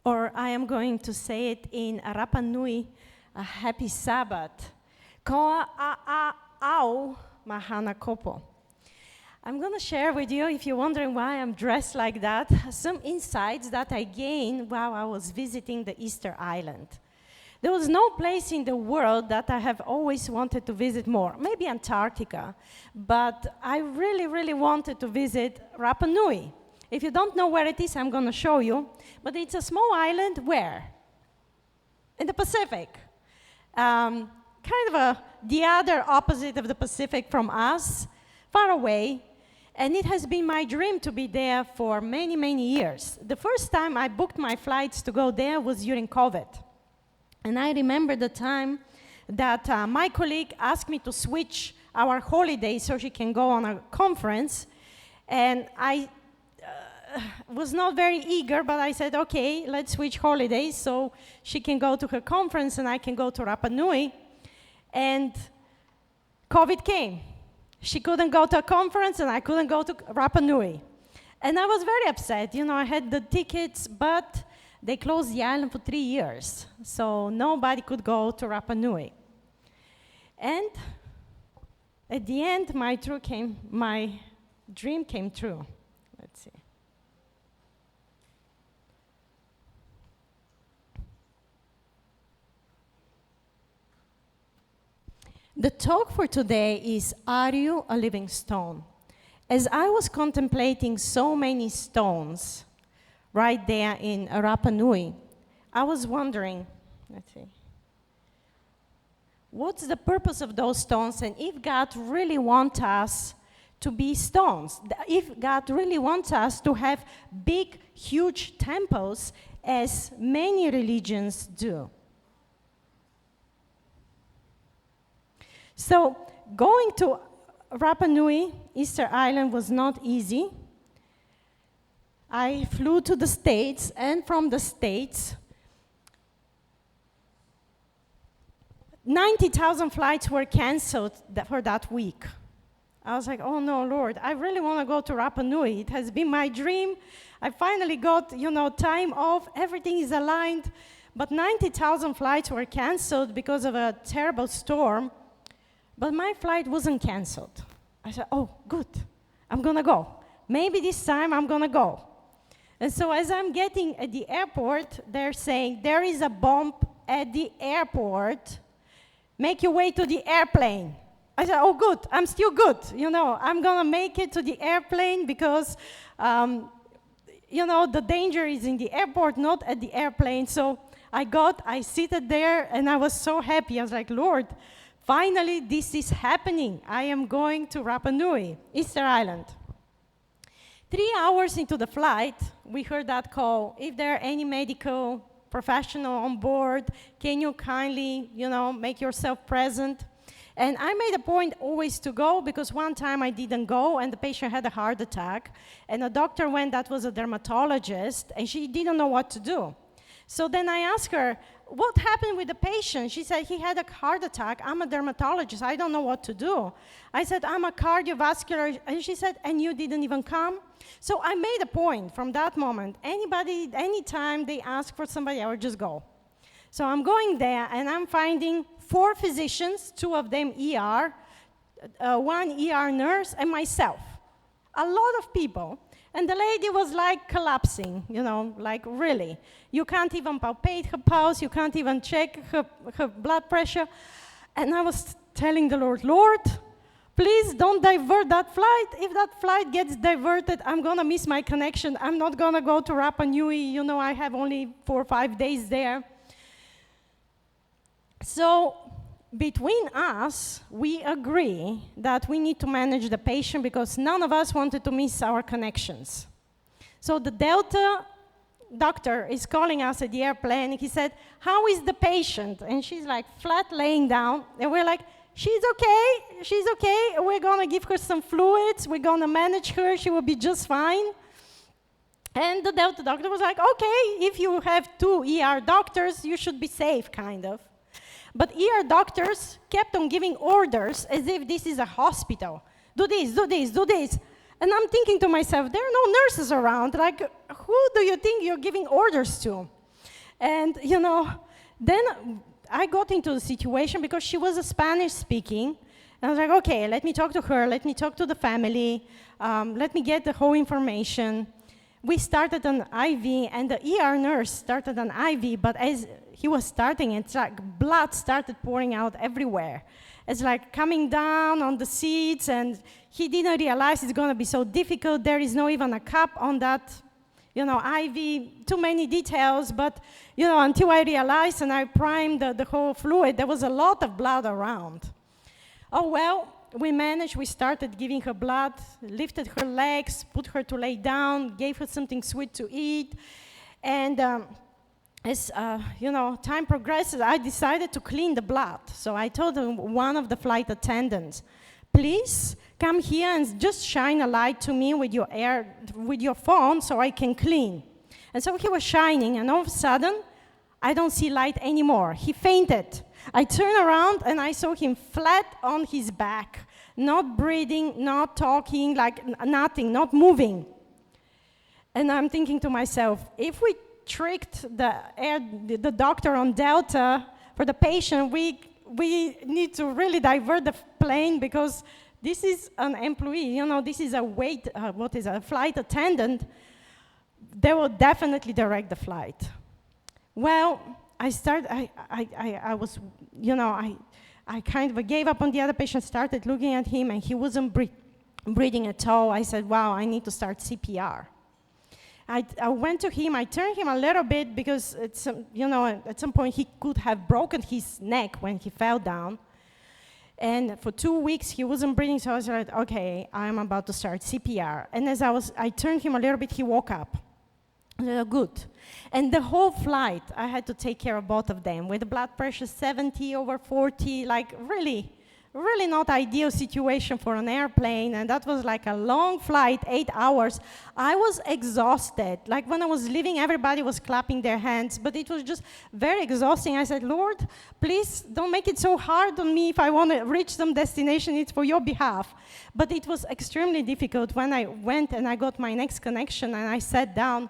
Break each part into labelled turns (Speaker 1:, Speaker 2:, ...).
Speaker 1: Or I am going to say it in Rapa Nui, a happy Sabbath. Koa a a au mahana kopo. I'm going to share with you, if you're wondering why I'm dressed like that, some insights that I gained while I was visiting the Easter Island. There was no place in the world that I have always wanted to visit more. Maybe Antarctica, but I really, really wanted to visit Rapa Nui. If you don't know where it is, I'm going to show you. But it's a small island where? In the Pacific. Kind of the other opposite of the Pacific from us, far away. And it has been my dream to be there for many, many years. The first time I booked my flights to go there was during COVID. And I remember the time that my colleague asked me to switch our holiday so she can go on a conference. And I was not very eager, but I said, okay, let's switch holidays so she can go to her conference and I can go to Rapa Nui. And COVID came. She couldn't go to a conference and I couldn't go to Rapa Nui. And I was very upset. You know, I had the tickets, but they closed the island for 3 years. So nobody could go to Rapa Nui. And at the end, my dream came true. Let's see. The talk for today is, are you a living stone? As I was contemplating so many stones right there in Rapa Nui, I was wondering, let's see, what's the purpose of those stones, and if God really wants us to be stones, if God really wants us to have big, huge temples as many religions do. So going to Rapa Nui, Easter Island, was not easy. I flew to the States, and from the States, 90,000 flights were canceled for that week. I was like, oh no, Lord, I really want to go to Rapa Nui. It has been my dream. I finally got, time off. Everything is aligned. But 90,000 flights were canceled because of a terrible storm. But my flight wasn't canceled. I said, oh, good, I'm gonna go. Maybe this time I'm gonna go. And so as I'm getting at the airport, they're saying, there is a bump at the airport. Make your way to the airplane. I said, oh, good, I'm still good. I'm gonna make it to the airplane because, the danger is in the airport, not at the airplane. So I seated there, and I was so happy. I was like, Lord, finally, this is happening. I am going to Rapa Nui, Easter Island. 3 hours into the flight, we heard that call. If there are any medical professional on board, can you kindly, make yourself present? And I made a point always to go, because one time I didn't go, and the patient had a heart attack. And a doctor went that was a dermatologist, and she didn't know what to do. So then I asked her, what happened with the patient? She said, he had a heart attack. I'm a dermatologist. I don't know what to do. I said, I'm a cardiovascular. And she said, and you didn't even come? So I made a point from that moment. Anybody, anytime they ask for somebody, I would just go. So I'm going there, and I'm finding 4 physicians, 2 of them ER, 1 ER nurse, and myself. A lot of people. And the lady was like collapsing, like really. You can't even palpate her pulse, you can't even check her blood pressure. And I was telling the Lord, Lord, please don't divert that flight. If that flight gets diverted, I'm gonna miss my connection. I'm not gonna go to Rapa Nui, I have only 4 or 5 days there. So between us, we agree that we need to manage the patient because none of us wanted to miss our connections. So the Delta doctor is calling us at the airplane. He said, how is the patient? And she's like flat laying down. And we're like, she's okay. We're gonna give her some fluids. We're gonna manage her. She will be just fine. And the Delta doctor was like, okay, if you have 2 ER doctors, you should be safe, kind of. But ER doctors kept on giving orders as if this is a hospital. Do this, do this, do this. And I'm thinking to myself, there are no nurses around. Like, who do you think you're giving orders to? And, then I got into the situation because she was a Spanish speaking. And I was like, okay, let me talk to her, let me talk to the family, let me get the whole information. We started an IV, and the ER nurse started an IV, but as he was starting, it's like blood started pouring out everywhere. It's like coming down on the seats, and he didn't realize it's going to be so difficult. There is not even a cup on that, IV, too many details, but, until I realized and I primed the whole fluid, there was a lot of blood around. Oh, well, we managed. We started giving her blood, lifted her legs, put her to lay down, gave her something sweet to eat. And as time progresses, I decided to clean the blood. So I told one of the flight attendants, please come here and just shine a light to me with your phone so I can clean. And so he was shining, and all of a sudden, I don't see light anymore. He fainted. I turned around and I saw him flat on his back, not breathing, not talking, like nothing, not moving. And I'm thinking to myself, if we tricked the doctor on Delta for the patient, we need to really divert the plane, because this is an employee, this is a flight attendant. They will definitely direct the flight. Well, I kind of gave up on the other patient, started looking at him, and he wasn't breathing at all. I said, wow, I need to start CPR. I went to him, I turned him a little bit because, at some point he could have broken his neck when he fell down. And for 2 weeks he wasn't breathing, so I was like, okay, I'm about to start CPR. And as I turned him a little bit, he woke up. Good. And the whole flight, I had to take care of both of them with the blood pressure 70/40, like really not ideal situation for an airplane. And that was like a long flight, 8 hours. I was exhausted. Like when I was leaving, everybody was clapping their hands, but it was just very exhausting. I said, Lord, please don't make it so hard on me. If I want to reach some destination, it's for your behalf. But it was extremely difficult when I went and I got my next connection and I sat down.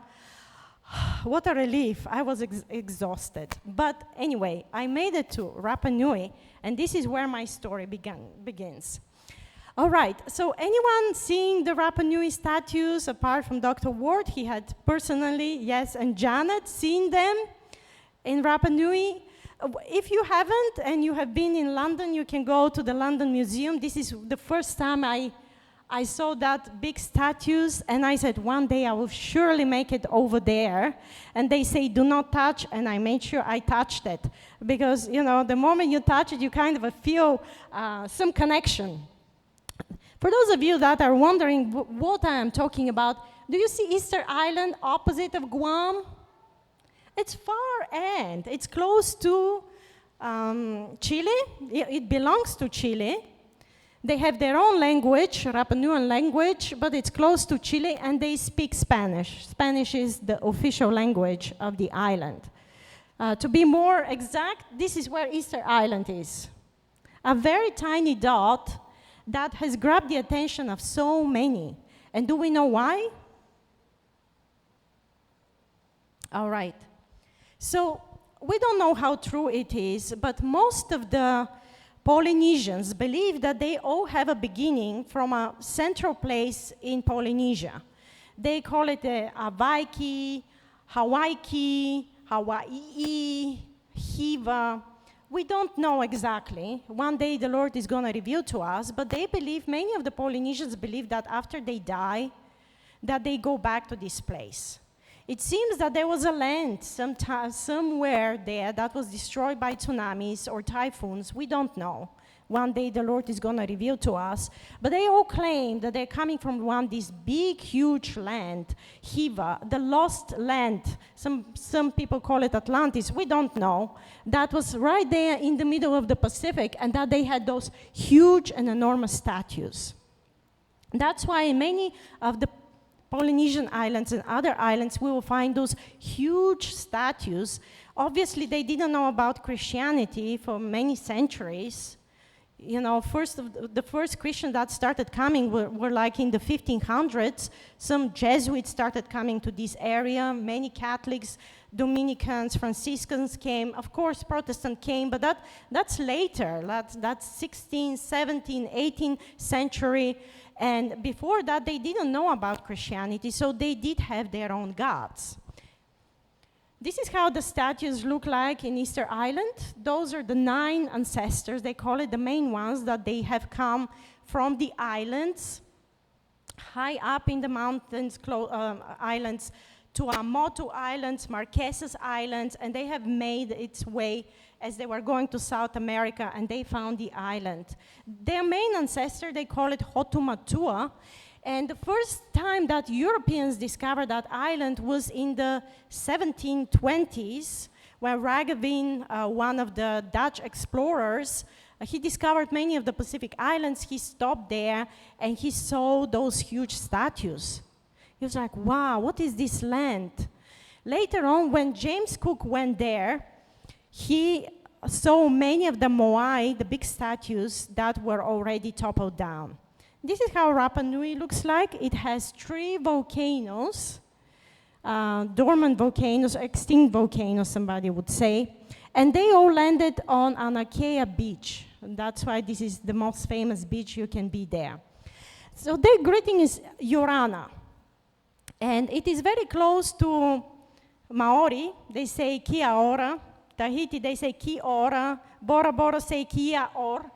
Speaker 1: What a relief. I was exhausted. But anyway, I made it to Rapa Nui, and this is where my story begins. All right, so anyone seeing the Rapa Nui statues apart from Dr. Ward? He had personally, yes, and Janet, seen them in Rapa Nui. If you haven't and you have been in London, you can go to the London Museum. This is the first time I saw that big statues, and I said, one day I will surely make it over there. And they say, do not touch, and I made sure I touched it. Because, the moment you touch it, you kind of feel some connection. For those of you that are wondering what I am talking about, do you see Easter Island opposite of Guam? It's far end. It's close to Chile. It belongs to Chile. They have their own language, Rapa Nuian language, but it's close to Chile, and they speak Spanish. Spanish is the official language of the island. To be more exact, this is where Easter Island is. A very tiny dot that has grabbed the attention of so many. And do we know why? All right. So we don't know how true it is, but most of the Polynesians believe that they all have a beginning from a central place in Polynesia. They call it Avaiki, Hawaii, Hawaii, Hiva. We don't know exactly. One day the Lord is going to reveal to us, but they believe, many of the Polynesians believe that after they die, that they go back to this place. It seems that there was a land somewhere there that was destroyed by tsunamis or typhoons. We don't know. One day the Lord is going to reveal to us. But they all claim that they're coming from this big, huge land, Hiva, the lost land. Some people call it Atlantis. We don't know. That was right there in the middle of the Pacific, and that they had those huge and enormous statues. That's why in many of the Polynesian islands and other islands, we will find those huge statues. Obviously, they didn't know about Christianity for many centuries. The first Christians that started coming were like in the 1500s. Some Jesuits started coming to this area. Many Catholics Dominicans, Franciscans came. Of course, Protestant came, but that's later. That's 16th, 17th, 18th century. And before that, they didn't know about Christianity, so they did have their own gods. This is how the statues look like in Easter Island. Those are the 9 ancestors, they call it the main ones, that they have come from the islands, high up in the mountains, islands, to Amotu Islands, Marquesas Islands, and they have made its way as they were going to South America, and they found the island. Their main ancestor, they call it Hotumatua, and the first time that Europeans discovered that island was in the 1720s, when Ragavin, one of the Dutch explorers, he discovered many of the Pacific islands. He stopped there, and he saw those huge statues. He was like, wow, what is this land? Later on, when James Cook went there, he saw many of the moai, the big statues, that were already toppled down. This is how Rapa Nui looks like. It has 3 volcanoes, dormant volcanoes, extinct volcanoes, somebody would say, and they all landed on Anakea Beach. And that's why this is the most famous beach you can be there. So their greeting is Yorana, and it is very close to Maori. They say kia ora. Tahiti, they say ki ora. Bora Bora say kia or.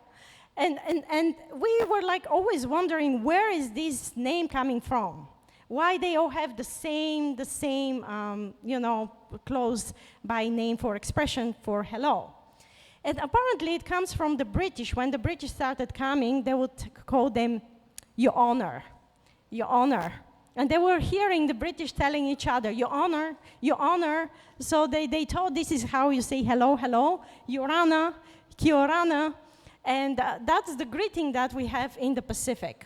Speaker 1: And we were like always wondering, where is this name coming from? Why they all have the same close by name for expression for hello. And apparently it comes from the British. When the British started coming, they would call them your honor, your honor. And they were hearing the British telling each other, your honor, your honor. So they thought this is how you say hello, hello, yorana, kiorana. And that's the greeting that we have in the Pacific.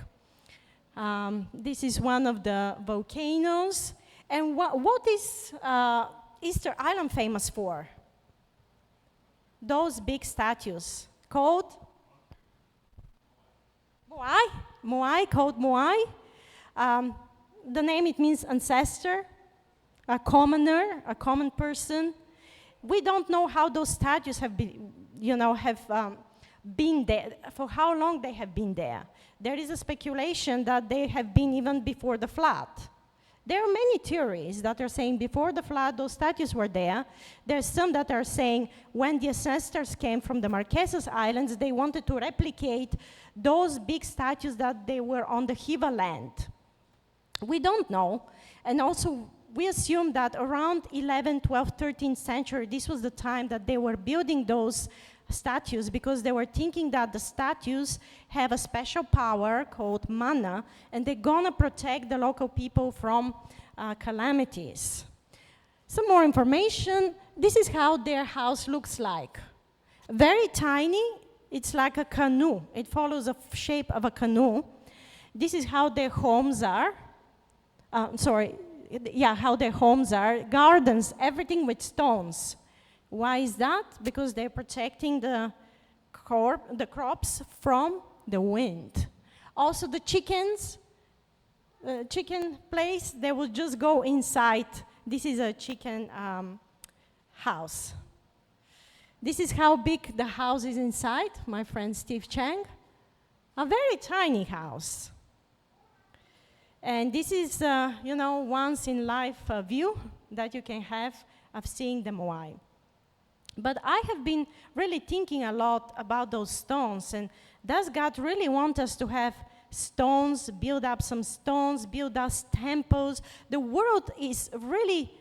Speaker 1: This is one of the volcanoes. And what is Easter Island famous for? Those big statues called Moai. Moai, called Moai. The name, it means ancestor, a commoner, a common person. We don't know how those statues have been, been there, for how long they have been there. There is a speculation that they have been even before the flood. There are many theories that are saying before the flood, those statues were there. There's some that are saying when the ancestors came from the Marquesas Islands, they wanted to replicate those big statues that they were on the Hiva land. We don't know. And also, we assume that around 11th, 12th, 13th century, this was the time that they were building those statues, because they were thinking that the statues have a special power called mana, and they're gonna protect the local people from calamities. Some more information. This is how their house looks like. Very tiny. It's like a canoe. It follows the shape of a canoe. This is how their homes are. How their homes are. Gardens, everything with stones. Why is that? Because they're protecting the crops from the wind. Also the chickens, chicken place, they will just go inside. This is a chicken house. This is how big the house is inside, my friend Steve Chang. A very tiny house. And this is, once in life view that you can have of seeing the Moai. But I have been really thinking a lot about those stones, and does God really want us to have stones, build up some stones, build us temples? The world is really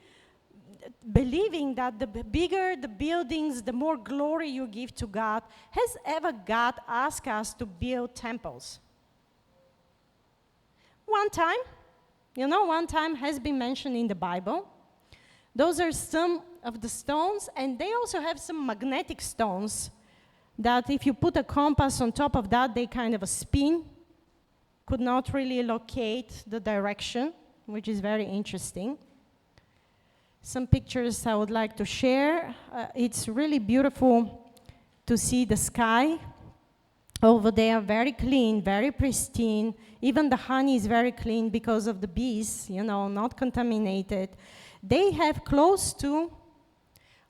Speaker 1: believing that the bigger the buildings, the more glory you give to God. Has ever God asked us to build temples? One time, one time has been mentioned in the Bible. Those are some of the stones, and they also have some magnetic stones that if you put a compass on top of that, they kind of spin, could not really locate the direction, which is very interesting. Some pictures I would like to share. It's really beautiful to see the sky over there, very clean, very pristine. Even the honey is very clean because of the bees, not contaminated. They have close to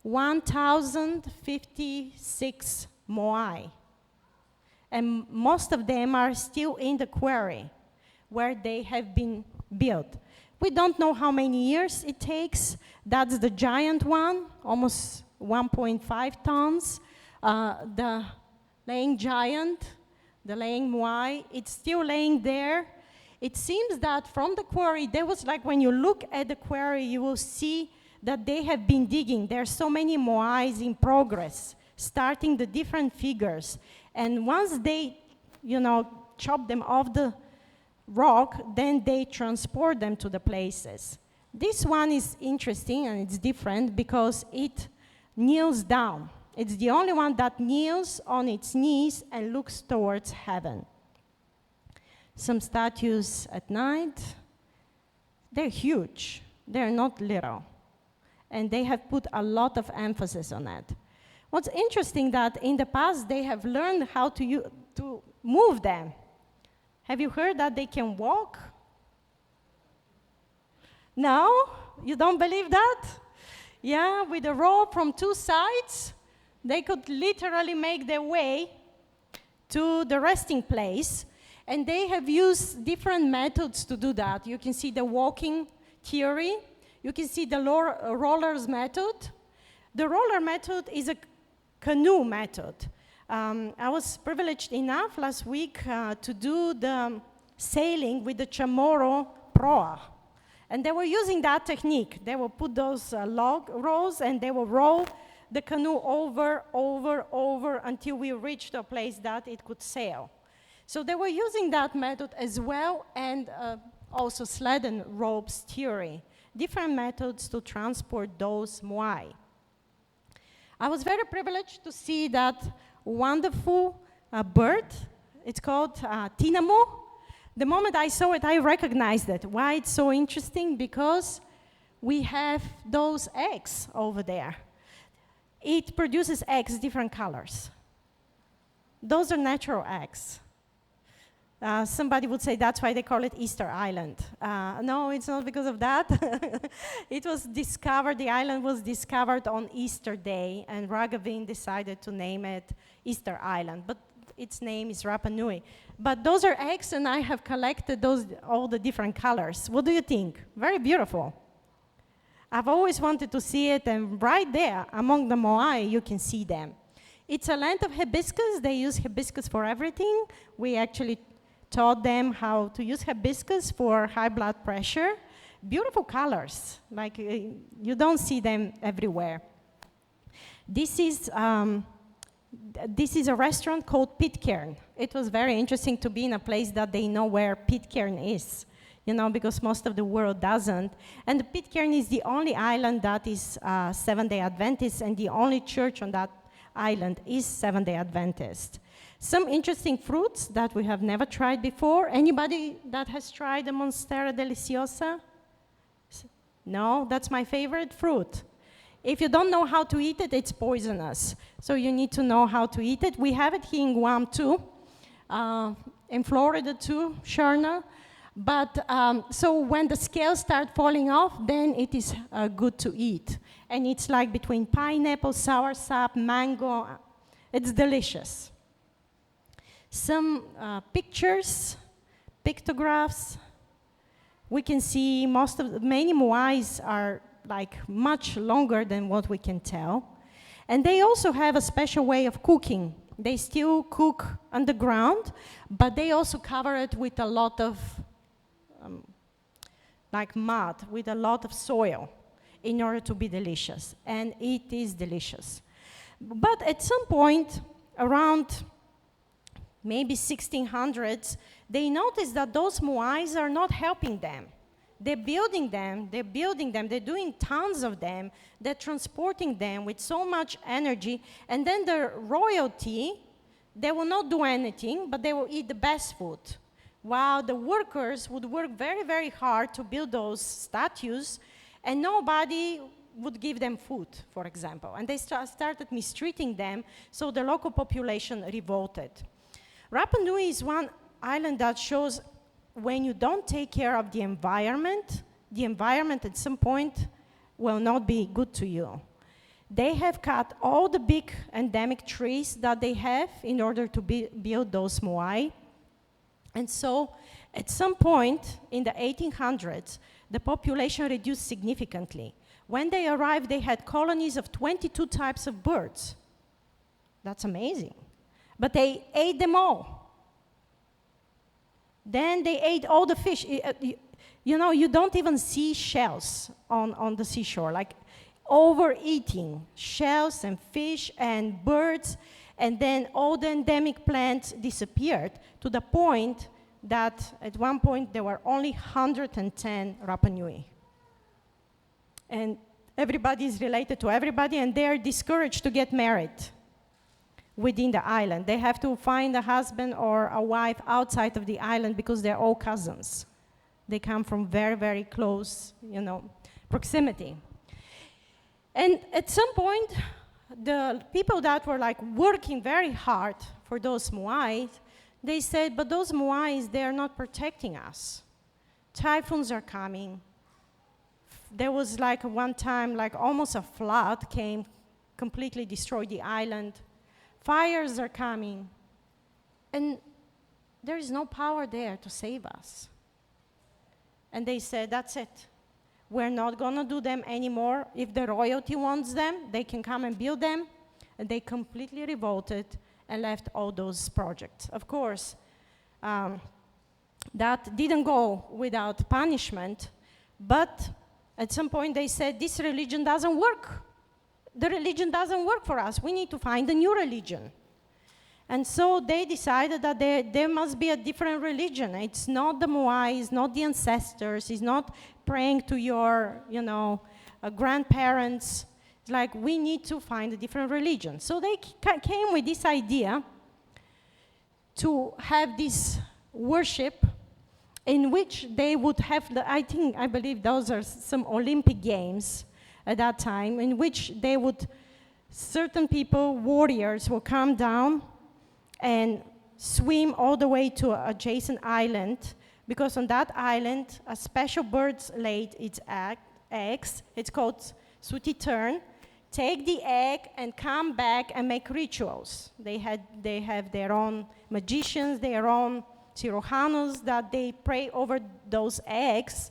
Speaker 1: 1,056 moai. And most of them are still in the quarry where they have been built. We don't know how many years it takes. That's the giant one, almost 1.5 tons. The laying giant, the laying moai, it's still laying there. It seems that from the quarry, there was like when you look at the quarry, you will see that they have been digging. There are so many moais in progress, starting the different figures. And once they, chop them off the rock, then they transport them to the places. This one is interesting and it's different because it kneels down. It's the only one that kneels on its knees and looks towards heaven. Some statues at night, they're huge. They're not little. And they have put a lot of emphasis on that. What's interesting that in the past they have learned how to move them. Have you heard that they can walk? No? You don't believe that? Yeah, with a rope from two sides, they could literally make their way to the resting place. And they have used different methods to do that. You can see the walking theory. You can see the rollers method. The roller method is a canoe method. I was privileged enough last week to do the sailing with the Chamorro proa. And they were using that technique. They will put those log rolls and they will roll the canoe over until we reached a place that it could sail. So they were using that method as well, and also sled and ropes theory. Different methods to transport those moai. I was very privileged to see that wonderful bird. It's called tinamou. The moment I saw it, I recognized it. Why it's so interesting? Because we have those eggs over there. It produces eggs, different colors. Those are natural eggs. Somebody would say that's why they call it Easter Island. No, it's not because of that. It was discovered, the island was discovered on Easter Day, and Raghavin decided to name it Easter Island, but its name is Rapa Nui. But those are eggs, and I have collected all the different colors. What do you think? Very beautiful. I've always wanted to see it, and right there, among the moai, you can see them. It's a land of hibiscus. They use hibiscus for everything. We actually taught them how to use hibiscus for high blood pressure. Beautiful colors, like you don't see them everywhere. This is a restaurant called Pitcairn. It was very interesting to be in a place that they know where Pitcairn is, because most of the world doesn't. And Pitcairn is the only island that is Seventh-day Adventist, and the only church on that island is Seventh-day Adventist. Some interesting fruits that we have never tried before. Anybody that has tried the Monstera Deliciosa? No, that's my favorite fruit. If you don't know how to eat it, it's poisonous. So you need to know how to eat it. We have it here in Guam too, in Florida too, Sharna. But so when the scales start falling off, then it is good to eat. And it's like between pineapple, soursop, mango. It's delicious. Some pictures, pictographs. We can see many moais are like much longer than what we can tell. And they also have a special way of cooking. They still cook underground, but they also cover it with a lot of like mud, with a lot of soil in order to be delicious. And it is delicious. But at some point, around maybe 1600s, they noticed that those moais are not helping them. They're building them, they're doing tons of them, they're transporting them with so much energy, and then the royalty, they will not do anything, but they will eat the best food. While the workers would work very, very hard to build those statues, and nobody would give them food, for example. And they started mistreating them, so the local population revolted. Rapa Nui is one island that shows when you don't take care of the environment at some point will not be good to you. They have cut all the big endemic trees that they have in order to build those moai. And so at some point in the 1800s, the population reduced significantly. When they arrived, they had colonies of 22 types of birds. That's amazing. But they ate them all. Then they ate all the fish. You know, you don't even see shells on the seashore, like overeating shells and fish and birds, and then all the endemic plants disappeared to the point that at one point there were only 110 Rapa Nui. And everybody is related to everybody, and they're discouraged to get married within the island. They have to find a husband or a wife outside of the island because they're all cousins. They come from very, very close, proximity. And at some point, the people that were like working very hard for those moais, they said, but those moais, they're not protecting us. Typhoons are coming. There was like one time, like almost a flood came, completely destroyed the island. Fires are coming. And there is no power there to save us. And they said, that's it. We're not going to do them anymore. If the royalty wants them, they can come and build them. And they completely revolted and left all those projects. Of course, that didn't go without punishment, but at some point they said, this religion doesn't work. The religion doesn't work for us. We need to find a new religion. And so they decided that there must be a different religion. It's not the Moai, it's not the ancestors, it's not praying to your, grandparents. It's like, we need to find a different religion. So they came with this idea to have this worship in which they would have, I believe those are some Olympic Games at that time, in which they would, certain people, warriors, will come down and swim all the way to an adjacent island, because on that island, a special bird laid its eggs. It's called Sutitern. Take the egg and come back and make rituals. They have their own magicians, their own cirujanos that they pray over those eggs,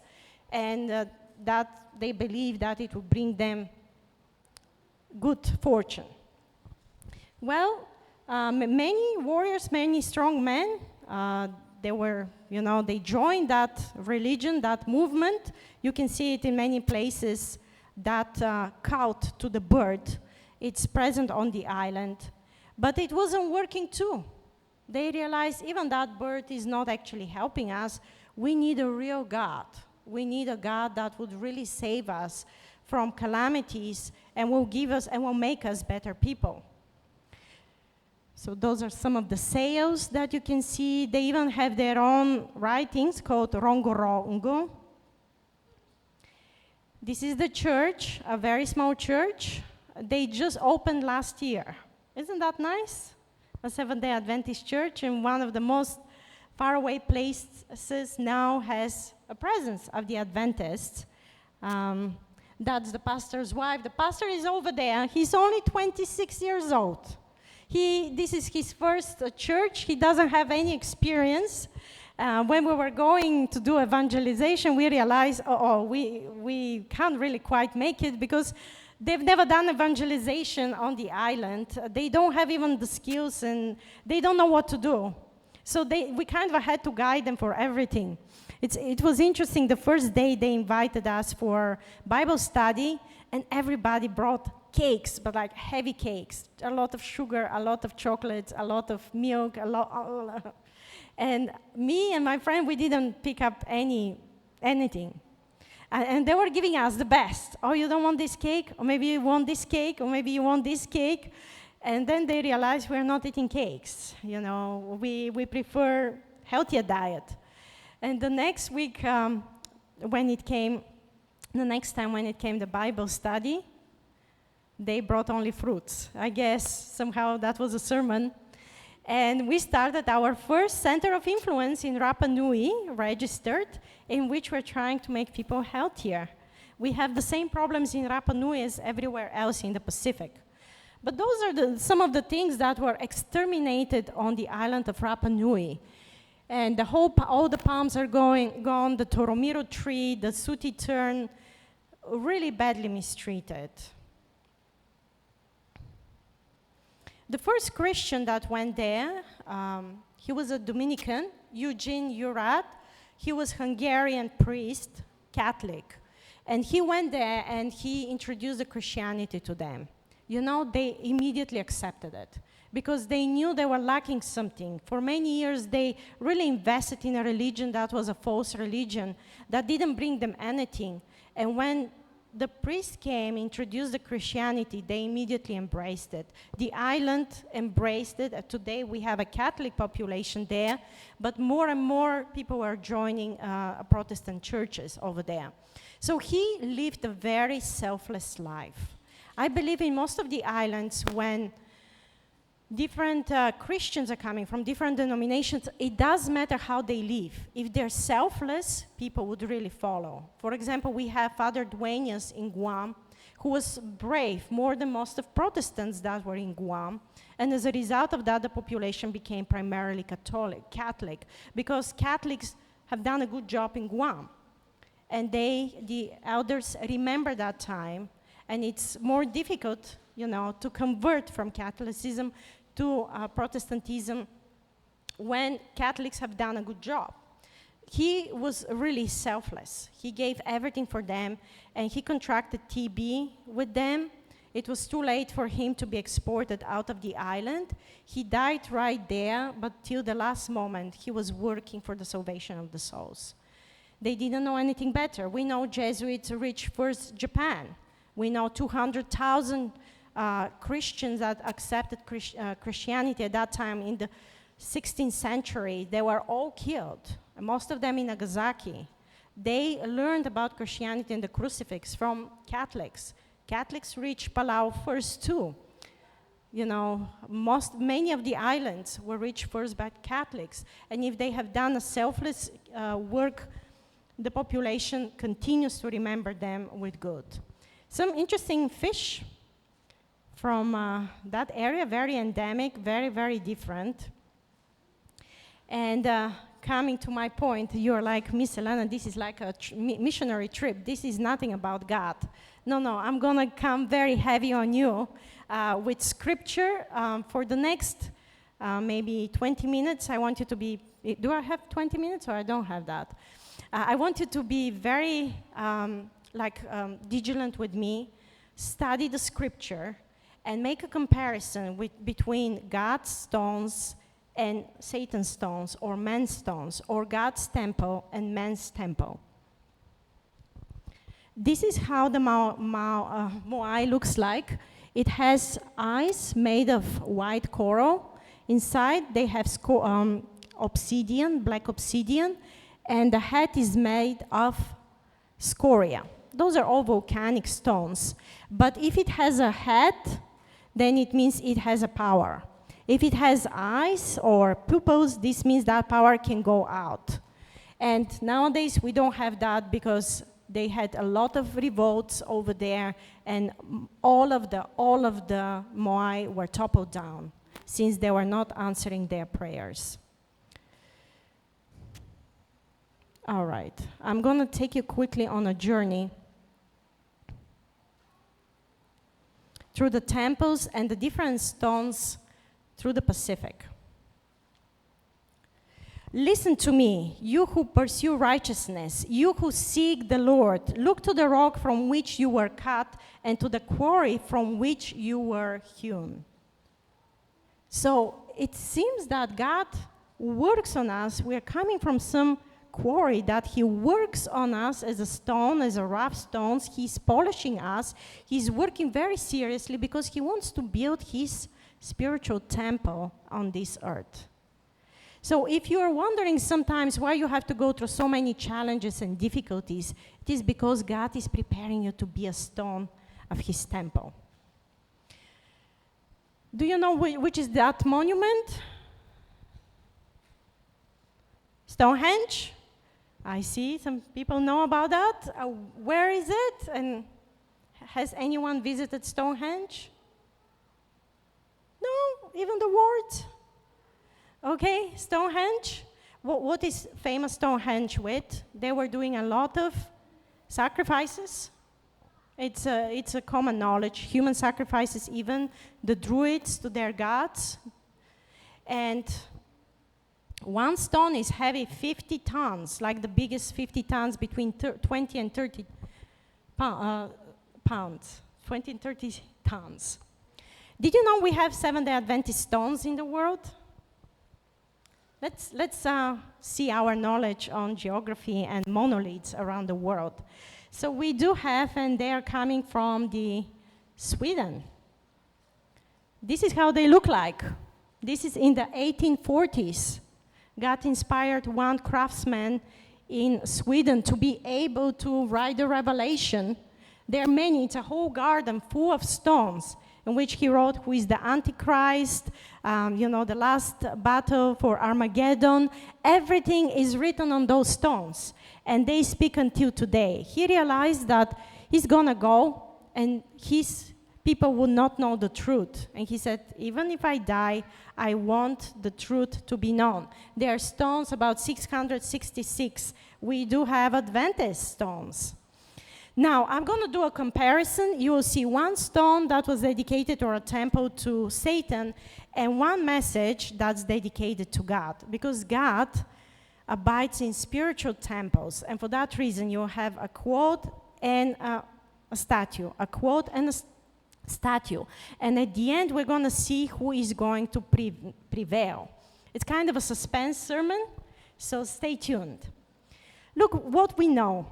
Speaker 1: and that they believe that it will bring them good fortune. Well, many warriors, many strong men, they joined that religion, that movement. You can see it in many places, that cult to the bird. It's present on the island. But it wasn't working too. They realized even that bird is not actually helping us. We need a real God. We need a God that would really save us from calamities and will give us and will make us better people. So those are some of the sayos that you can see. They even have their own writings called Rongorongo. This is the church, a very small church. They just opened last year. Isn't that nice? A Seventh-day Adventist church in one of the most faraway places now has a presence of the Adventists. That's the pastor's wife. The pastor is over there. He's only 26 years old. This is his first church. He doesn't have any experience. When we were going to do evangelization, we realized, we can't really quite make it because they've never done evangelization on the island. They don't have even the skills, and they don't know what to do. So we kind of had to guide them for everything. It was interesting. The first day they invited us for Bible study, and everybody brought cakes, but like heavy cakes, a lot of sugar, a lot of chocolates, a lot of milk, and me and my friend, we didn't pick up anything. And they were giving us the best. Oh, you don't want this cake? Or maybe you want this cake? Or maybe you want this cake? And then they realized we're not eating cakes. We prefer healthier diet. And the next week, the next time when it came the Bible study, they brought only fruits. I guess somehow that was a sermon. And we started our first center of influence in Rapa Nui, registered, in which we're trying to make people healthier. We have the same problems in Rapa Nui as everywhere else in the Pacific. But those are some of the things that were exterminated on the island of Rapa Nui. And all the palms are gone, the Toromiro tree, the sooty tern, really badly mistreated. The first Christian that went there, he was a Dominican, Eugene Urat. He was Hungarian priest, Catholic. And he went there and he introduced the Christianity to them. You know, they immediately accepted it because they knew they were lacking something. For many years, they really invested in a religion that was a false religion that didn't bring them anything. And when the priest came, introduced the Christianity, they immediately embraced it. The island embraced it. Today we have a Catholic population there, but more and more people are joining Protestant churches over there. So he lived a very selfless life. I believe in most of the islands when different Christians are coming from different denominations, it does matter how they live. If they're selfless, people would really follow. For example, we have Father Dueñas in Guam, who was brave more than most of Protestants that were in Guam. And as a result of that, the population became primarily Catholic, because Catholics have done a good job in Guam. And the elders remember that time, and it's more difficult, you know, to convert from Catholicism to Protestantism when Catholics have done a good job. He was really selfless. He gave everything for them, and he contracted TB with them. It was too late for him to be exported out of the island. He died right there, but till the last moment, he was working for the salvation of the souls. They didn't know anything better. We know Jesuits reached first Japan. We know 200,000 Christians that accepted Christianity at that time in the 16th century. They were all killed, most of them in Nagasaki. They learned about Christianity and the crucifix from Catholics. Catholics reached Palau first too. You know, many of the islands were reached first by Catholics. And if they have done a selfless work, the population continues to remember them with good. Some interesting fish from that area, very endemic, very, very different. And coming to my point, you're like, Miss Elena, this is like a missionary trip. This is nothing about God. No, I'm gonna come very heavy on you with scripture. For the next maybe 20 minutes, I want you to be, do I have 20 minutes or I don't have that? I want you to be very vigilant with me, study the scripture, and make a comparison between God's stones and Satan's stones, or man's stones, or God's temple and man's temple. This is how the moai looks like. It has eyes made of white coral. Inside they have obsidian, black obsidian, and the head is made of scoria. Those are all volcanic stones. But if it has a head, then it means it has a power. If it has eyes or pupils, this means that power can go out. And nowadays we don't have that because they had a lot of revolts over there, and all of the moai were toppled down since they were not answering their prayers. All right, I'm gonna take you quickly on a journey through the temples and the different stones through the Pacific. Listen to me, you who pursue righteousness, you who seek the Lord. Look to the rock from which you were cut and to the quarry from which you were hewn. So it seems that God works on us. We're coming from some quarry that he works on us as a stone, as a rough stones. He's polishing us. He's working very seriously because he wants to build his spiritual temple on this earth. So if you are wondering sometimes why you have to go through so many challenges and difficulties, it is because God is preparing you to be a stone of his temple. Do you know which is that monument? Stonehenge? I see some people know about that. Where is it? And has anyone visited Stonehenge? No, even the word. Okay, Stonehenge. What is famous Stonehenge with? They were doing a lot of sacrifices. It's a common knowledge. Human sacrifices, even the Druids to their gods. And one stone is heavy 50 tons, like the biggest 50 tons, between 20 and 30 pounds, 20 and 30 tons. Did you know we have Seventh-day Adventist stones in the world? Let's see our knowledge on geography and monoliths around the world. So we do have, and they are coming from Sweden. This is how they look like. This is in the 1840s. God inspired one craftsman in Sweden to be able to write the Revelation. There are many, it's a whole garden full of stones in which he wrote who is the Antichrist, the last battle for Armageddon. Everything is written on those stones, and they speak until today. He realized that he's gonna go, and his people will not know the truth. And he said, even if I die, I want the truth to be known. There are stones about 666. We do have Adventist stones. Now, I'm going to do a comparison. You will see one stone that was dedicated or a temple to Satan, and one message that's dedicated to God, because God abides in spiritual temples, and for that reason, you have a quote and a statue, a quote and a statue. And at the end, we're going to see who is going to prevail. It's kind of a suspense sermon, so stay tuned. Look, what we know.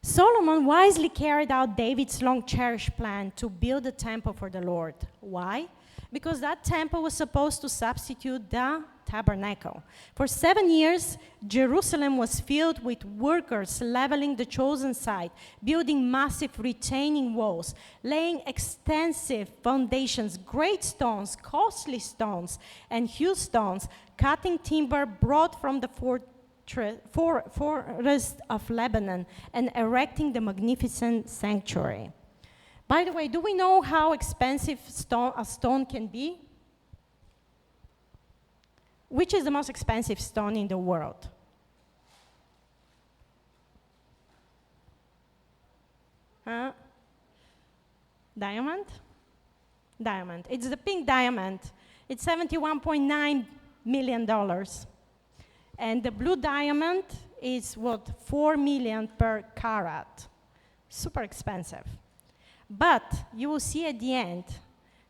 Speaker 1: Solomon wisely carried out David's long-cherished plan to build a temple for the Lord. Why? Because that temple was supposed to substitute the tabernacle. For 7 years, Jerusalem was filled with workers leveling the chosen site, building massive retaining walls, laying extensive foundations, great stones, costly stones, and huge stones, cutting timber brought from the forest of Lebanon, and erecting the magnificent sanctuary. By the way, do we know how expensive a stone can be? Which is the most expensive stone in the world? Diamond? Diamond. It's the pink diamond. It's $71.9 million. And the blue diamond is, $4 million per carat. Super expensive. But you will see at the end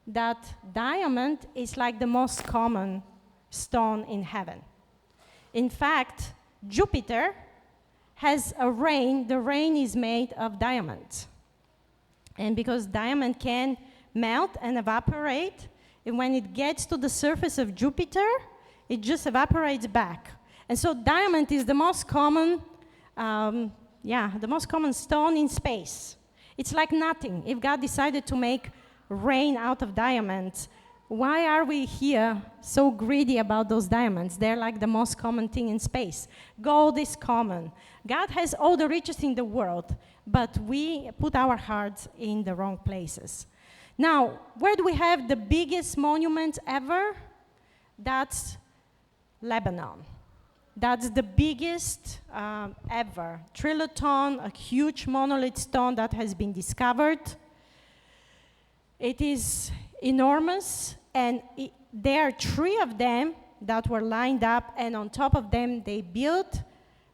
Speaker 1: that diamond is like the most common stone in heaven. In fact, Jupiter has a rain. The rain is made of diamonds. And because diamond can melt and evaporate, and when it gets to the surface of Jupiter, it just evaporates back. And so diamond is the most common, the most common stone in space. It's like nothing. If God decided to make rain out of diamonds, why are we here so greedy about those diamonds? They're like the most common thing in space. Gold is common. God has all the riches in the world, but we put our hearts in the wrong places. Now, where do we have the biggest monument ever? That's Lebanon. That's the biggest ever. Trilithon, a huge monolith stone that has been discovered. It is enormous, and there are 3 of them that were lined up, and on top of them, they built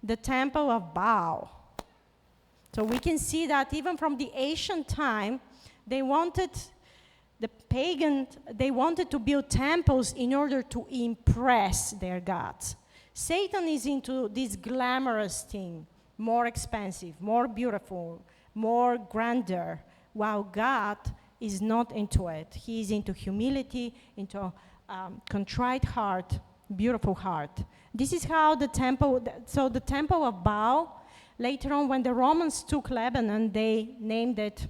Speaker 1: the temple of Baal. So we can see that even from the ancient time, they wanted to build temples in order to impress their gods. Satan is into this glamorous thing, more expensive, more beautiful, more grandeur, while God is not into it. He is into humility, into contrite heart, beautiful heart. This is how the temple of Baal, later on when the Romans took Lebanon, they named it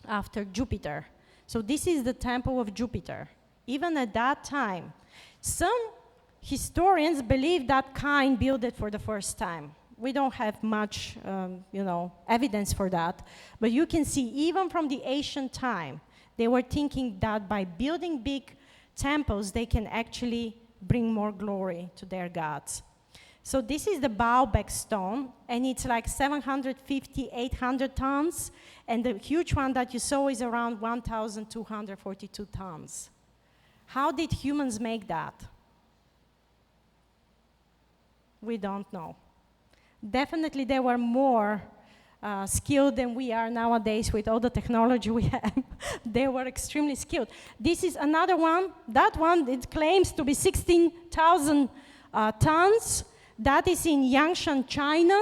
Speaker 1: after Jupiter. So this is the temple of Jupiter. Even at that time, some historians believe that Cain built it for the first time. We don't have much, evidence for that. But you can see, even from the ancient time, they were thinking that by building big temples, they can actually bring more glory to their gods. So this is the Baalbek stone, and it's like 750, 800 tons, and the huge one that you saw is around 1,242 tons. How did humans make that? We don't know. Definitely they were more skilled than we are nowadays with all the technology we have. They were extremely skilled. This is another one. That one, it claims to be 16,000 tons. That is in Yangshan, China.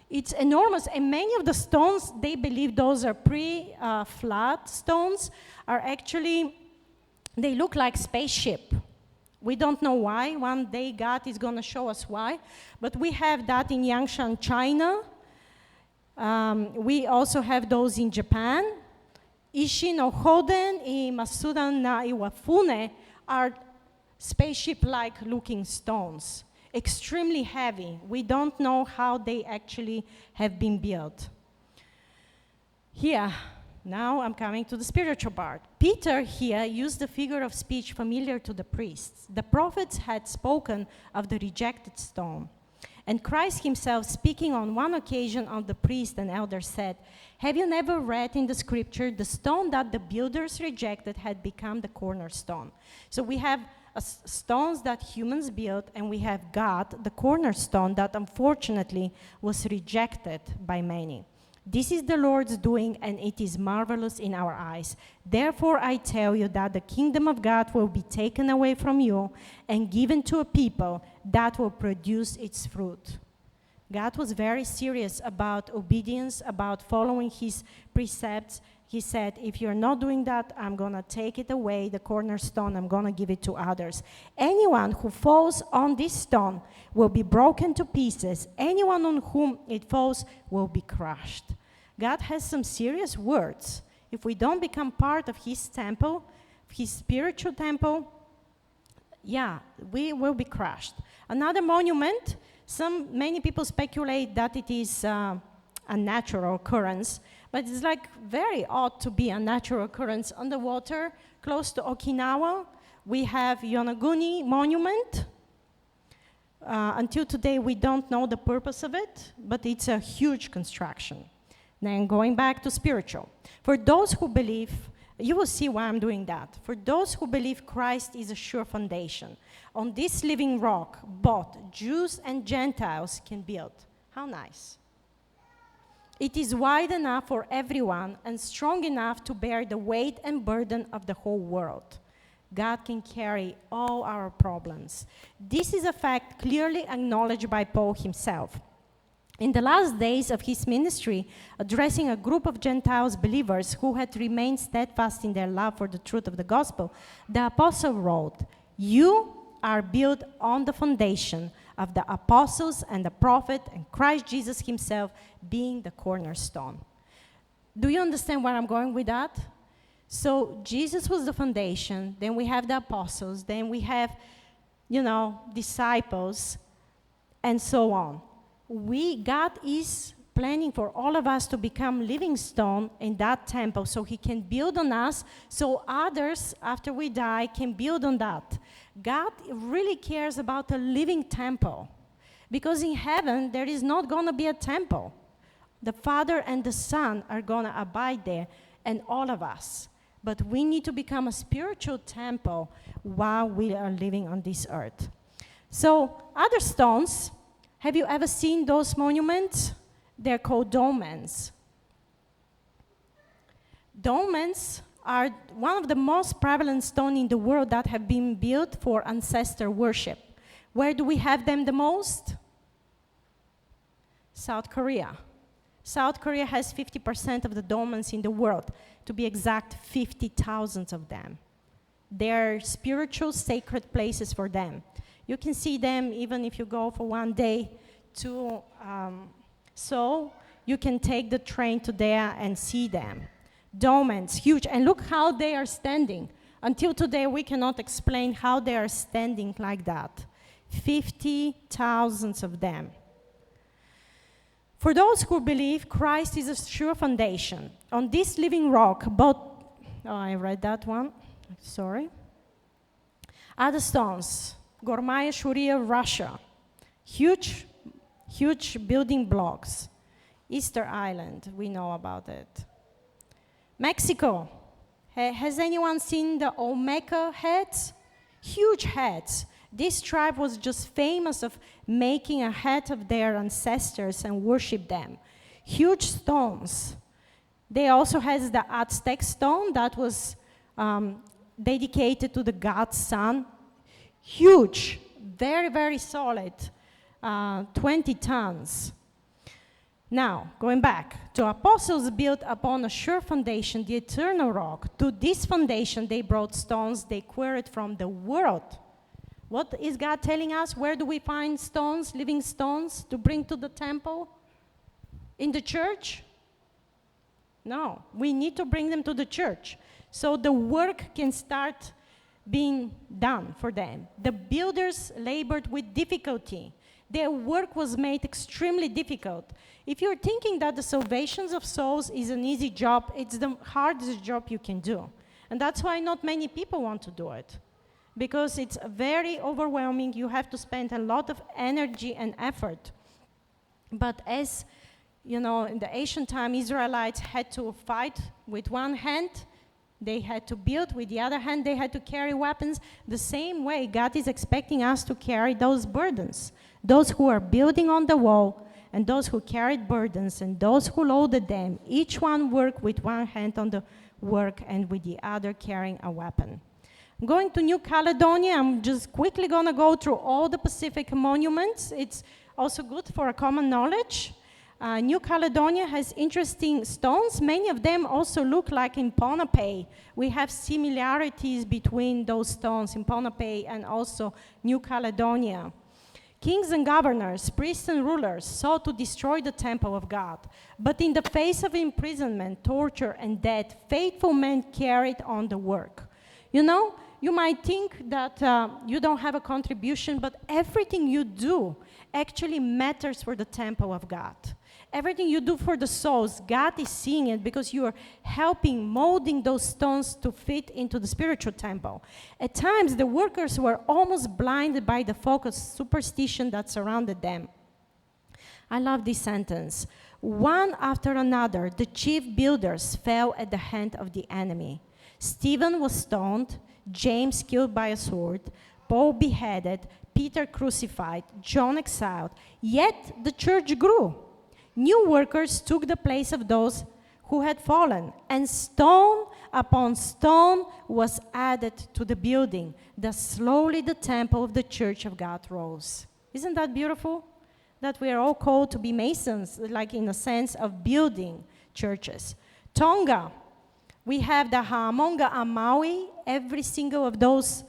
Speaker 1: It's enormous. And many of the stones, they believe those are pre-flood stones, are actually, they look like spaceship. We don't know why. One day God is going to show us why. But we have that in Yangshan, China. We also have those in Japan. Ishi no Hoden and Masuda na Iwafune are spaceship-like looking stones. Extremely heavy. We don't know how they actually have been built. Here, now I'm coming to the spiritual part. Peter here used the figure of speech familiar to the priests. The prophets had spoken of the rejected stone. And Christ himself, speaking on one occasion of the priest and elders, said, "Have you never read in the scripture, the stone that the builders rejected had become the cornerstone?" So we have stones that humans built, and we have God, the cornerstone, that unfortunately was rejected by many. This is the Lord's doing, and it is marvelous in our eyes. Therefore, I tell you that the kingdom of God will be taken away from you and given to a people that will produce its fruit. God was very serious about obedience, about following his precepts. He said, if you're not doing that, I'm going to take it away, the cornerstone, I'm going to give it to others. Anyone who falls on this stone will be broken to pieces. Anyone on whom it falls will be crushed. God has some serious words. If we don't become part of his temple, his spiritual temple, we will be crushed. Another monument, many people speculate that it is a natural occurrence, but it's like very odd to be a natural occurrence underwater, close to Okinawa. We have Yonaguni Monument. Until today, we don't know the purpose of it, but it's a huge construction. Then going back to spiritual. For those who believe, you will see why I'm doing that. For those who believe Christ is a sure foundation, on this living rock, both Jews and Gentiles can build. How nice. It is wide enough for everyone and strong enough to bear the weight and burden of the whole world. God can carry all our problems. This is a fact clearly acknowledged by Paul himself. In the last days of his ministry, addressing a group of Gentiles believers who had remained steadfast in their love for the truth of the gospel, the apostle wrote, "You are built on the foundation of the apostles and the prophet and Christ Jesus himself being the cornerstone." Do you understand where I'm going with that? So Jesus was the foundation, then we have the apostles, then we have, disciples, and so on. God is planning for all of us to become living stone in that temple so he can build on us, so others, after we die, can build on that. God really cares about a living temple, because in heaven, there is not going to be a temple. The Father and the Son are going to abide there, and all of us. But we need to become a spiritual temple while we are living on this earth. So, other stones, have you ever seen those monuments? They're called dolmens. Dolmens are one of the most prevalent stones in the world that have been built for ancestor worship. Where do we have them the most? South Korea. South Korea has 50% of the dolmens in the world. To be exact, 50,000 of them. They're spiritual, sacred places for them. You can see them even if you go for one day to Seoul. You can take the train to there and see them. Dolmens, huge. And look how they are standing. Until today, we cannot explain how they are standing like that. 50,000 of them. For those who believe, Christ is a sure foundation. On this living rock, I read that one, sorry. Other stones, Gormaya, Shuria, Russia. Huge building blocks. Easter Island, we know about it. Mexico. Has anyone seen the Olmeca heads? Huge heads. This tribe was just famous of making a head of their ancestors and worship them. Huge stones. They also has the Aztec stone that was dedicated to the god sun. Huge, very, very solid, 20 tons. Now, going back, to apostles built upon a sure foundation, the eternal rock. To this foundation they brought stones they quarried from the world. What is God telling us? Where do we find stones, living stones, to bring to the temple? In the church? No, we need to bring them to the church so the work can start being done for them. The builders labored with difficulty. Their work was made extremely difficult. If you're thinking that the salvation of souls is an easy job, it's the hardest job you can do. And that's why not many people want to do it. Because it's very overwhelming. You have to spend a lot of energy and effort. But as you know, in the ancient time, Israelites had to fight with one hand. They had to build with the other hand. They had to carry weapons. The same way, God is expecting us to carry those burdens. Those who are building on the wall, and those who carried burdens, and those who loaded them, each one worked with one hand on the work and with the other carrying a weapon. I'm going to New Caledonia. I'm just quickly going to go through all the Pacific monuments. It's also good for a common knowledge. New Caledonia has interesting stones. Many of them also look like in Ponape. We have similarities between those stones in Ponape and also New Caledonia. Kings and governors, priests and rulers sought to destroy the temple of God. But in the face of imprisonment, torture, and death, faithful men carried on the work. You know, you might think that you don't have a contribution, but everything you do actually matters for the temple of God. Everything you do for the souls, God is seeing it because you are helping molding those stones to fit into the spiritual temple. At times, the workers were almost blinded by the focus superstition that surrounded them. I love this sentence. One after another, the chief builders fell at the hand of the enemy. Stephen was stoned, James killed by a sword, Paul beheaded, Peter crucified, John exiled. Yet the church grew. New workers took the place of those who had fallen, and stone upon stone was added to the building. Thus slowly the temple of the church of God rose. Isn't that beautiful? That we are all called to be masons, like in a sense of building churches. Tonga, we have the Ha'amonga and Maui. Every single of those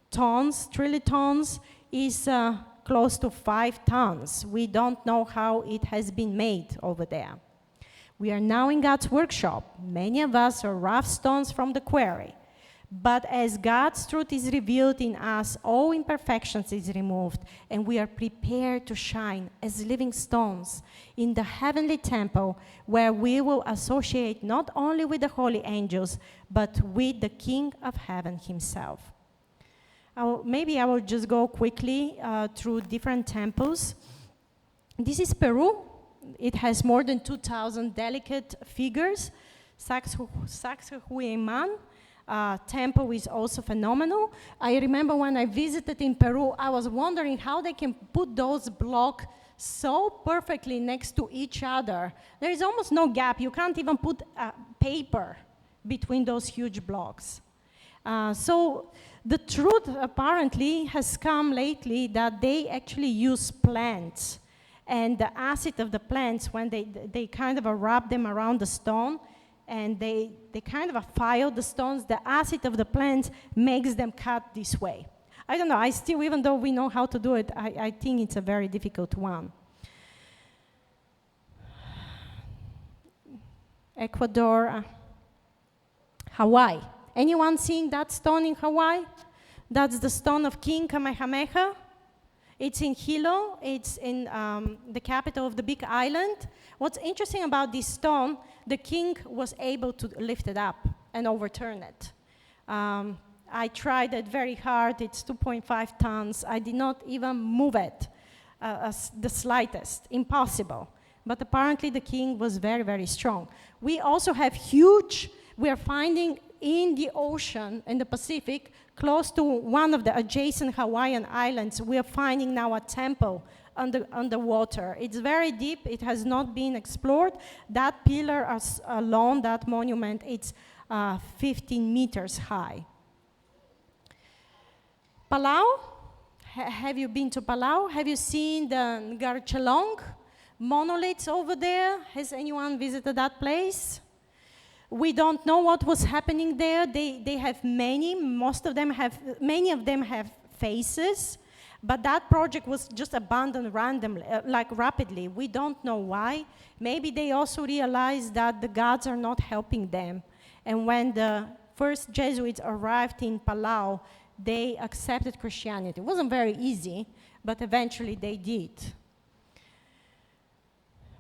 Speaker 1: tons, trillions, is close to 5 tons. We don't know how it has been made over there. We are now in God's workshop. Many of us are rough stones from the quarry. But as God's truth is revealed in us, all imperfections is removed, and we are prepared to shine as living stones in the heavenly temple, where we will associate not only with the holy angels, but with the King of heaven himself. Maybe I will just go quickly through different temples. This is Peru. It has more than 2,000 delicate figures. Sacsayhuaman temple is also phenomenal. I remember when I visited in Peru, I was wondering how they can put those blocks so perfectly next to each other. There is almost no gap. You can't even put paper between those huge blocks. So the truth apparently has come lately that they actually use plants, and the acid of the plants, when they kind of wrap them around the stone and they kind of file the stones, the acid of the plants makes them cut this way. I don't know, I still, even though we know how to do it, I think it's a very difficult one. Ecuador, Hawaii. Anyone seen that stone in Hawaii? That's the stone of King Kamehameha. It's in Hilo. It's in the capital of the big island. What's interesting about this stone, the king was able to lift it up and overturn it. I tried it very hard. It's 2.5 tons. I did not even move it the slightest. Impossible. But apparently the king was very, very strong. We also have we are finding in the ocean, in the Pacific, close to one of the adjacent Hawaiian islands, we are finding now a temple underwater. It's very deep. It has not been explored. That pillar alone, that monument, it's 15 meters high. Palau, have you been to Palau? Have you seen the Garchelong monoliths over there? Has anyone visited that place? We don't know what was happening there. They have many of them have faces, but that project was just abandoned randomly, rapidly. We don't know why. Maybe they also realized that the gods are not helping them. And when the first Jesuits arrived in Palau, they accepted Christianity. It wasn't very easy, but eventually they did.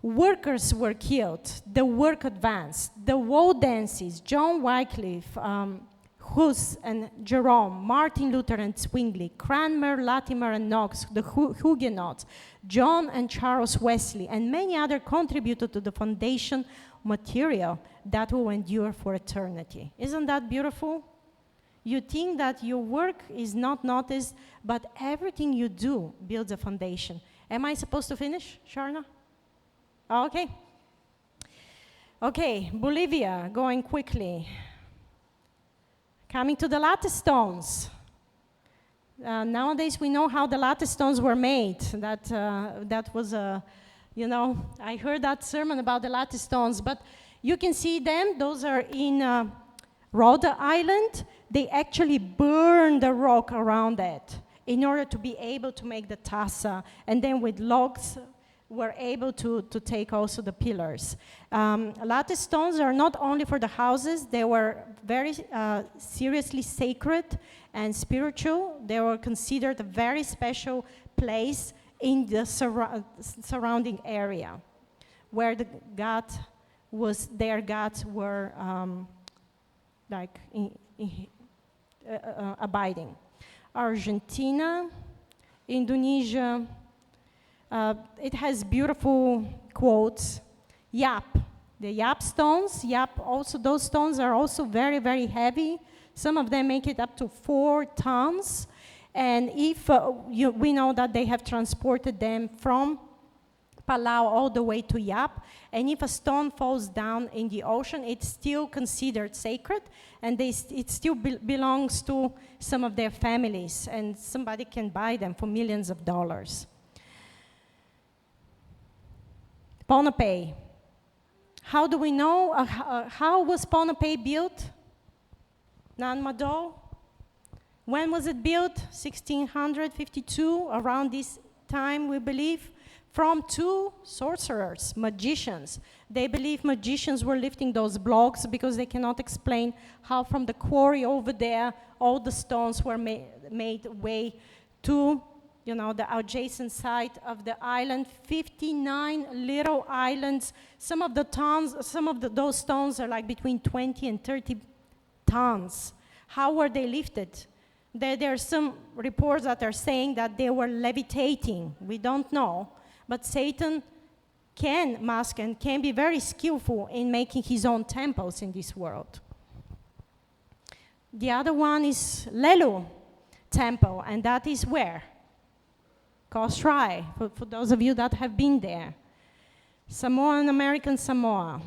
Speaker 1: Workers were killed. The work advanced. The wall dances, John Wycliffe, Hus and Jerome, Martin Luther and Zwingli, Cranmer, Latimer and Knox, the Huguenots, John and Charles Wesley, and many others contributed to the foundation material that will endure for eternity. Isn't that beautiful? You think that your work is not noticed, but everything you do builds a foundation. Am I supposed to finish, Sharna? Okay. Okay, Bolivia, going quickly. Coming to the lattice stones. Nowadays we know how the lattice stones were made. That was I heard that sermon about the lattice stones, but you can see them. Those are in Rhode Island. They actually burn the rock around it in order to be able to make the tassa, and then with logs were able to take also the pillars. Lattice stones are not only for the houses, they were very seriously sacred and spiritual. They were considered a very special place in the surrounding area where their gods were abiding. Argentina, Indonesia, it has beautiful quotes. Yap, the yap stones. Also those stones are also very, very heavy. Some of them make it up to 4 tons. And if we know that they have transported them from Palau all the way to Yap, and if a stone falls down in the ocean, it's still considered sacred, and it still belongs to some of their families, and somebody can buy them for millions of dollars. Pohnpei. How do we know? How was Pohnpei built? Nan Madol. When was it built? 1652, around this time, we believe, from 2 sorcerers, magicians. They believe magicians were lifting those blocks because they cannot explain how from the quarry over there, all the stones were made way to the adjacent side of the island. 59 little islands. Some of those stones are like between 20 and 30 tons. How were they lifted? There are some reports that are saying that they were levitating. We don't know. But Satan can mask and can be very skillful in making his own temples in this world. The other one is Lelu Temple, and that is where? Coast Rai, for those of you that have been there. Samoa and American Samoa.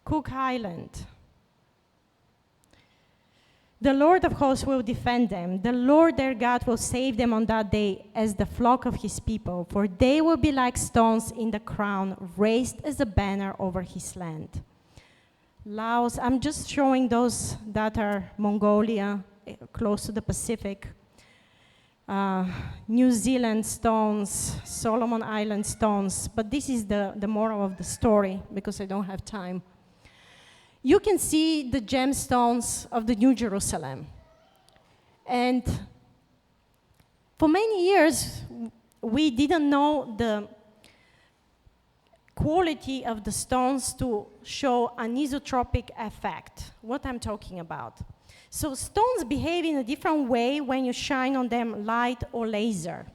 Speaker 1: Cook Island. The Lord of hosts will defend them. The Lord their God will save them on that day as the flock of his people, for they will be like stones in the crown, raised as a banner over his land. Laos, I'm just showing those that are Mongolia, close to the Pacific. New Zealand stones, Solomon Island stones, but this is the moral of the story because I don't have time. You can see the gemstones of the New Jerusalem. And For many years, we didn't know the quality of the stones to show an isotropic effect, what I'm talking about. So stones behave in a different way when you shine on them light or laser.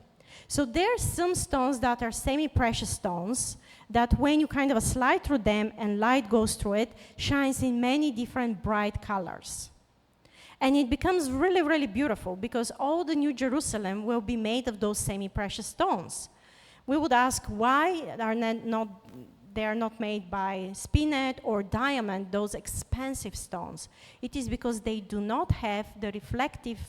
Speaker 1: So there are some stones that are semi-precious stones that when you kind of slide through them and light goes through it, shines in many different bright colors. And it becomes really, really beautiful because all the New Jerusalem will be made of those semi-precious stones. We would ask why they are not made by spinet or diamond, those expensive stones. It is because they do not have the reflective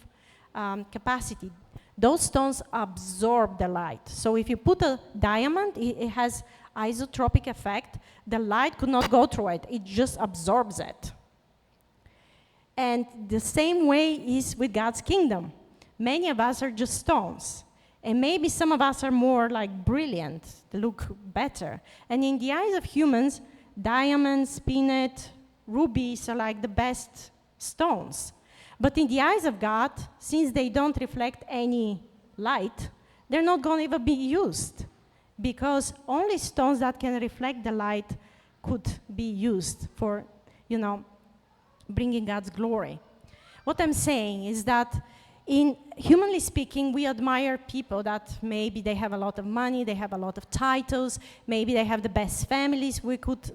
Speaker 1: capacity. Those stones absorb the light. So if you put a diamond, it has isotropic effect. The light could not go through it. It just absorbs it. And the same way is with God's kingdom. Many of us are just stones. And maybe some of us are more like brilliant, they look better. And in the eyes of humans, diamonds, spinet, rubies are like the best stones. But in the eyes of God, since they don't reflect any light, they're not going to ever be used. Because only stones that can reflect the light could be used for, bringing God's glory. What I'm saying is that humanly speaking, we admire people that maybe they have a lot of money, they have a lot of titles, maybe they have the best families we could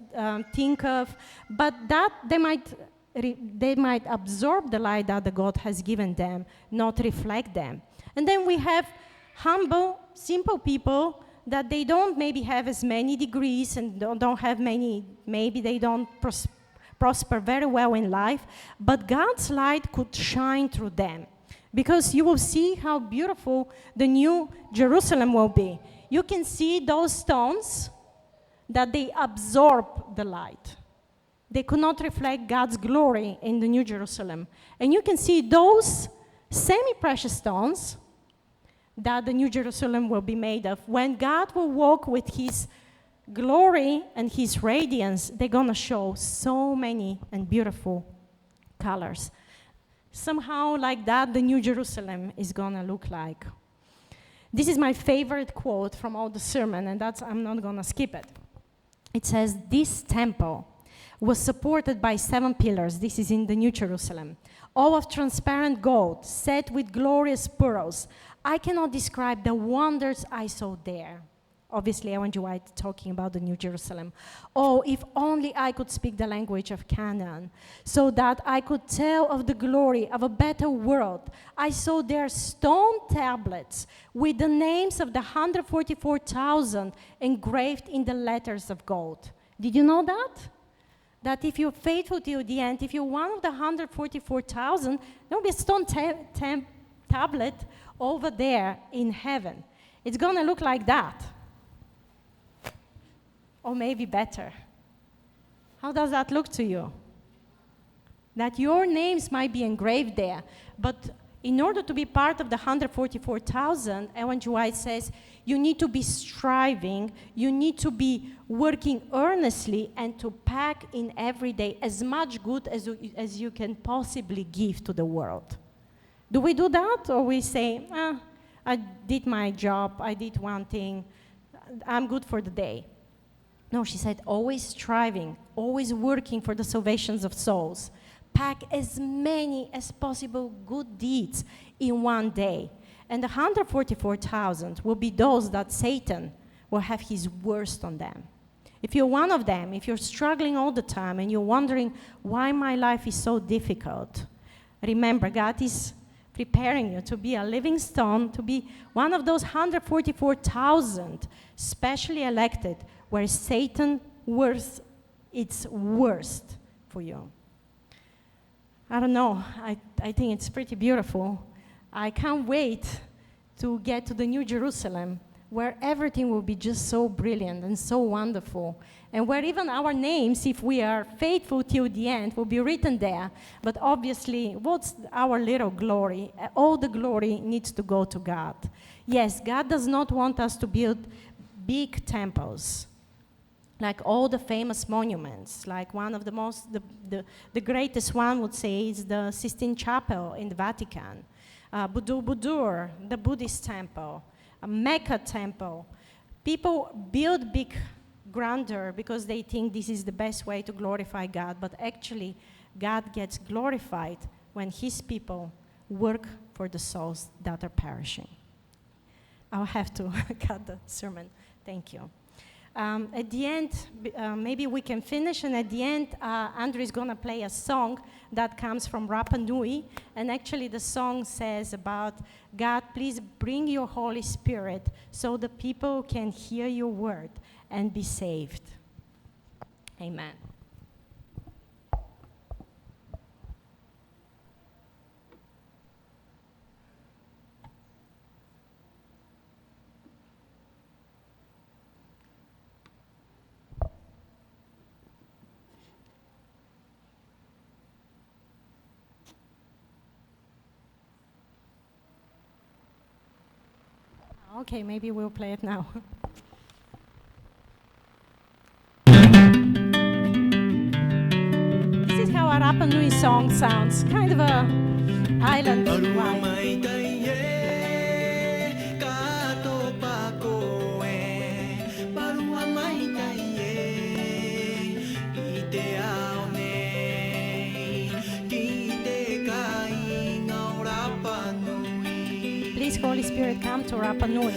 Speaker 1: think of, but that they might absorb the light that the God has given them, not reflect them. And then we have humble, simple people that they don't maybe have as many degrees and don't have maybe they don't prosper very well in life, but God's light could shine through them. Because you will see how beautiful the New Jerusalem will be. You can see those stones that they absorb the light. They could not reflect God's glory in the New Jerusalem. And you can see those semi-precious stones that the New Jerusalem will be made of. When God will walk with his glory and his radiance, they're going to show so many and beautiful colors. Somehow like that, the New Jerusalem is going to look like. This is my favorite quote from all the sermon, and I'm not going to skip it. It says, "This temple was supported by 7 pillars." This is in the New Jerusalem. "All of transparent gold, set with glorious pearls. I cannot describe the wonders I saw there." Obviously, Ellen G. White talking about the New Jerusalem. "Oh, if only I could speak the language of Canaan, so that I could tell of the glory of a better world. I saw there stone tablets with the names of the 144,000 engraved in the letters of gold." Did you know that? That if you're faithful till the end, if you're one of the 144,000, there will be a stone tablet over there in heaven. It's going to look like that. Or maybe better. How does that look to you? That your names might be engraved there, but in order to be part of the 144,000, Ellen G. White says, you need to be striving, you need to be working earnestly and to pack in every day as much good as you can possibly give to the world. Do we do that? Or we say, I did my job, I did one thing, I'm good for the day. No, she said, always striving, always working for the salvations of souls. Pack as many as possible good deeds in one day. And the 144,000 will be those that Satan will have his worst on them. If you're one of them, if you're struggling all the time and you're wondering why my life is so difficult, remember, God is preparing you to be a living stone, to be one of those 144,000 specially elected where Satan works its worst for you. I don't know, I think it's pretty beautiful. I can't wait to get to the New Jerusalem where everything will be just so brilliant and so wonderful, and where even our names, if we are faithful till the end, will be written there. But obviously, what's our little glory? All the glory needs to go to God. Yes, God does not want us to build big temples, like all the famous monuments, like one of the greatest one would say is the Sistine Chapel in the Vatican. Borobudur, the Buddhist temple, a Mecca temple. People build big grandeur because they think this is the best way to glorify God, but actually God gets glorified when his people work for the souls that are perishing. I'll have to cut the sermon. Thank you. At the end, maybe we can finish, and at the end, Andrew is going to play a song that comes from Rapa Nui, and actually the song says about, God, please bring your Holy Spirit so the people can hear your word and be saved. Amen. Okay, maybe we'll play it now. This is how a Rapa Nui song sounds, kind of a island vibe. Please, Holy Spirit, come to Rapa Nui.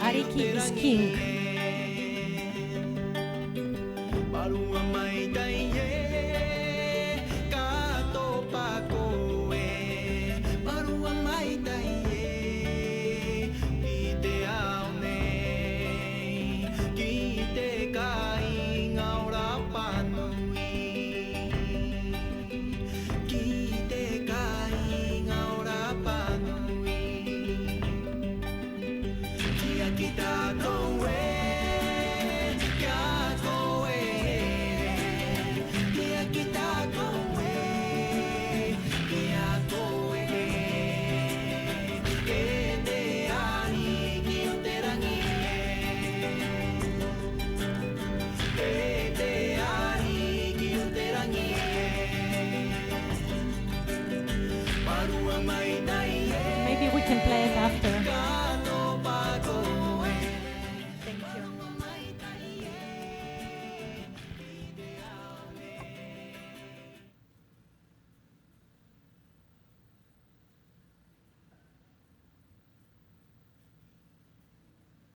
Speaker 1: Ariki is king. Maybe we can play it after.